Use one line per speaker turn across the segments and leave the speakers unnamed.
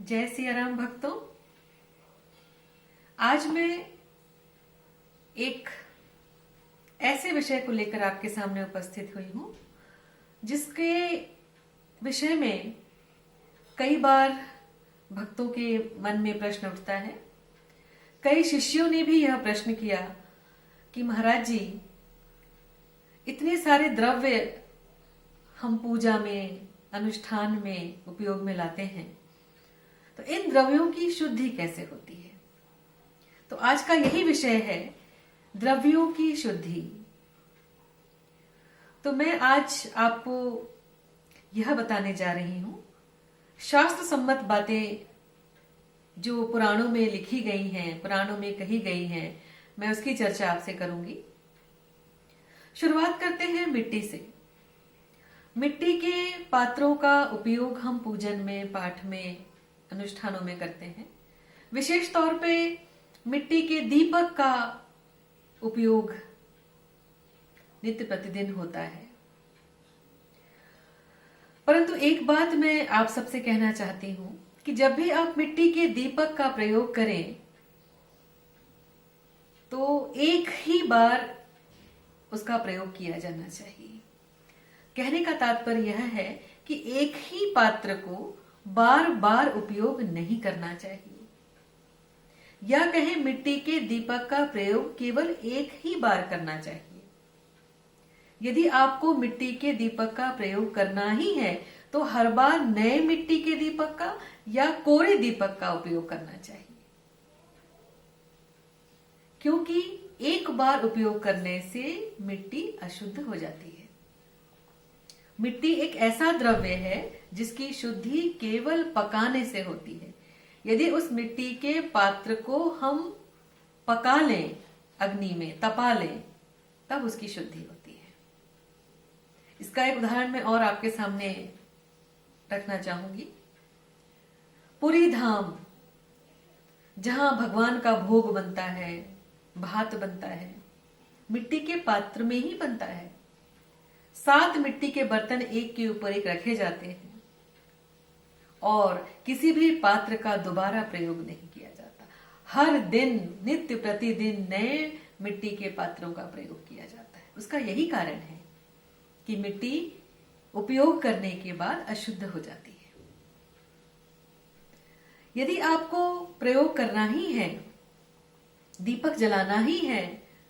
जय सिया राम भक्तों। आज मैं एक ऐसे विषय को लेकर आपके सामने उपस्थित हुई हूं जिसके विषय में कई बार भक्तों के मन में प्रश्न उठता है। कई शिष्यों ने भी यह प्रश्न किया कि महाराज जी, इतने सारे द्रव्य हम पूजा में, अनुष्ठान में उपयोग में लाते हैं, तो इन द्रव्यों की शुद्धि कैसे होती है। तो आज का यही विषय है, द्रव्यों की शुद्धि। तो मैं आज आपको यह बताने जा रही हूं, शास्त्र सम्मत बातें जो पुराणों में लिखी गई हैं, पुराणों में कही गई हैं, मैं उसकी चर्चा आपसे करूंगी। शुरुआत करते हैं मिट्टी से। मिट्टी के पात्रों का उपयोग हम पूजन में, पाठ में, अनुष्ठानों में करते हैं। विशेष तौर पे मिट्टी के दीपक का उपयोग नित्य प्रतिदिन होता है। परंतु एक बात मैं आप सबसे कहना चाहती हूं कि जब भी आप मिट्टी के दीपक का प्रयोग करें तो एक ही बार उसका प्रयोग किया जाना चाहिए। कहने का तात्पर्य यह है कि एक ही पात्र को बार बार उपयोग नहीं करना चाहिए, या कहें मिट्टी के दीपक का प्रयोग केवल एक ही बार करना चाहिए। यदि आपको मिट्टी के दीपक का प्रयोग करना ही है तो हर बार नए मिट्टी के दीपक का या कोरे दीपक का उपयोग करना चाहिए, क्योंकि एक बार उपयोग करने से मिट्टी अशुद्ध हो जाती है। मिट्टी एक ऐसा द्रव्य है जिसकी शुद्धि केवल पकाने से होती है। यदि उस मिट्टी के पात्र को हम पका लें, अग्नि में तपा लें, तब उसकी शुद्धि होती है। इसका एक उदाहरण मैं और आपके सामने रखना चाहूंगी। पुरी धाम, जहां भगवान का भोग बनता है, भात बनता है, मिट्टी के पात्र में ही बनता है। 7 मिट्टी के बर्तन एक के ऊपर एक रखे जाते हैं और किसी भी पात्र का दोबारा प्रयोग नहीं किया जाता। हर दिन, नित्य प्रतिदिन नए मिट्टी के पात्रों का प्रयोग किया जाता है। उसका यही कारण है कि मिट्टी उपयोग करने के बाद अशुद्ध हो जाती है। यदि आपको प्रयोग करना ही है, दीपक जलाना ही है,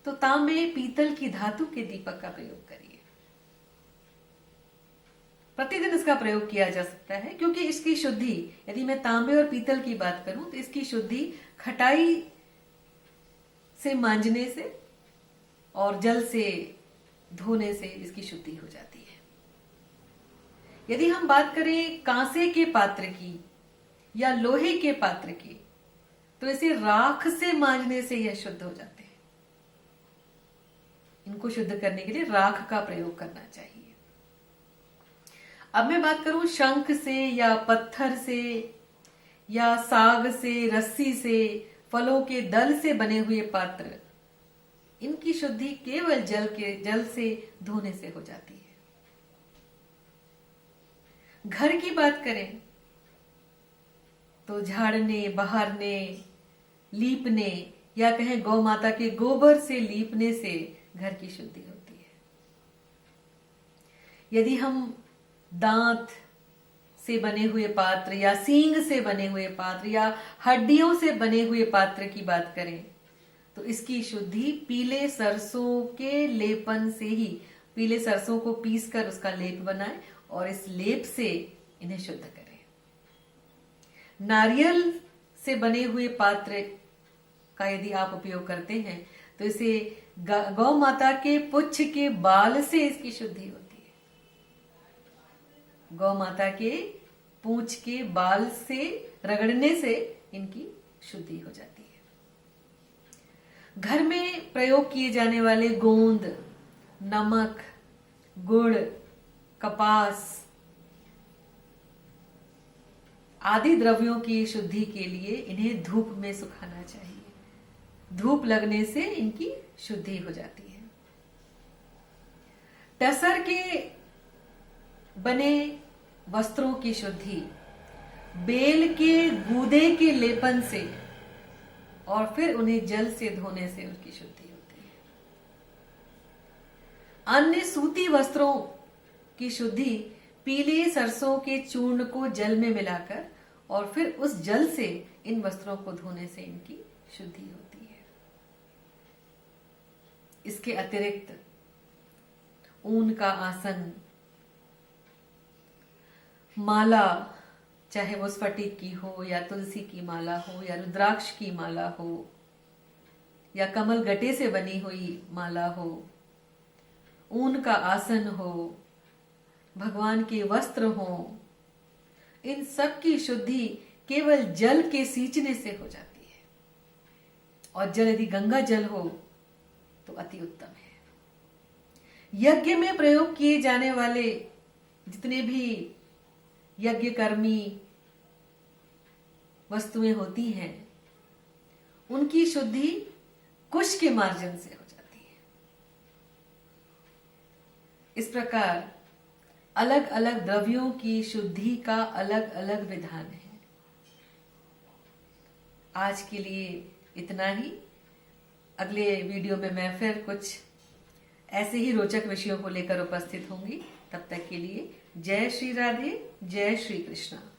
तो तांबे, पीतल की धातु के दीपक का प्रयोग करिए। प्रतिदिन इसका प्रयोग किया जा सकता है, क्योंकि इसकी शुद्धि, यदि मैं तांबे और पीतल की बात करूं तो इसकी शुद्धि खटाई से मांजने से और जल से धोने से इसकी शुद्धि हो जाती है। यदि हम बात करें कांसे के पात्र की या लोहे के पात्र की, तो इसे राख से मांजने से यह शुद्ध हो जाते हैं। इनको शुद्ध करने के लिए राख का प्रयोग करना चाहिए। अब मैं बात करूं शंख से या पत्थर से या साग से, रस्सी से, फलों के दल से बने हुए पात्र, इनकी शुद्धि केवल जल से धोने से हो जाती है। घर की बात करें तो झाड़ने, बहारने, लीपने या कहें गौ माता के गोबर से लीपने से घर की शुद्धि होती है। यदि हम दांत से बने हुए पात्र या सींग से बने हुए पात्र या हड्डियों से बने हुए पात्र की बात करें तो इसकी शुद्धि पीले सरसों के लेपन से ही, पीले सरसों को पीसकर उसका लेप बनाएं और इस लेप से इन्हें शुद्ध करें। नारियल से बने हुए पात्र का यदि आप उपयोग करते हैं तो इसे गौ माता के पुच्छ के बाल से इसकी शुद्धि होती है। गौ माता के पूंछ के बाल से रगड़ने से इनकी शुद्धि हो जाती है। घर में प्रयोग किए जाने वाले गोंद, नमक, गुड़, कपास आदि द्रव्यों की शुद्धि के लिए इन्हें धूप में सुखाना चाहिए। धूप लगने से इनकी शुद्धि हो जाती है। टसर के बने वस्त्रों की शुद्धि बेल के गूदे के लेपन से और फिर उन्हें जल से धोने से उसकी शुद्धि होती है। अन्य सूती वस्त्रों की शुद्धि पीले सरसों के चूर्ण को जल में मिलाकर और फिर उस जल से इन वस्त्रों को धोने से इनकी शुद्धि होती है। इसके अतिरिक्त ऊन का आसन, माला, चाहे वो स्फटिक की हो या तुलसी की माला हो या रुद्राक्ष की माला हो या कमल गटे से बनी हुई माला हो, ऊन का आसन हो, भगवान के वस्त्र हो, इन सब की शुद्धि केवल जल के सींचने से हो जाती है। और जल यदि गंगा जल हो तो अति उत्तम है। यज्ञ में प्रयोग किए जाने वाले जितने भी यज्ञ कर्मी वस्तुएं होती हैं, उनकी शुद्धि कुश के मार्जन से हो जाती है। इस प्रकार अलग अलग द्रव्यों की शुद्धि का अलग अलग विधान है। आज के लिए इतना ही। अगले वीडियो में मैं फिर कुछ ऐसे ही रोचक विषयों को लेकर उपस्थित होंगी। तब तक के लिए जय श्री राधे, जय श्री कृष्णा।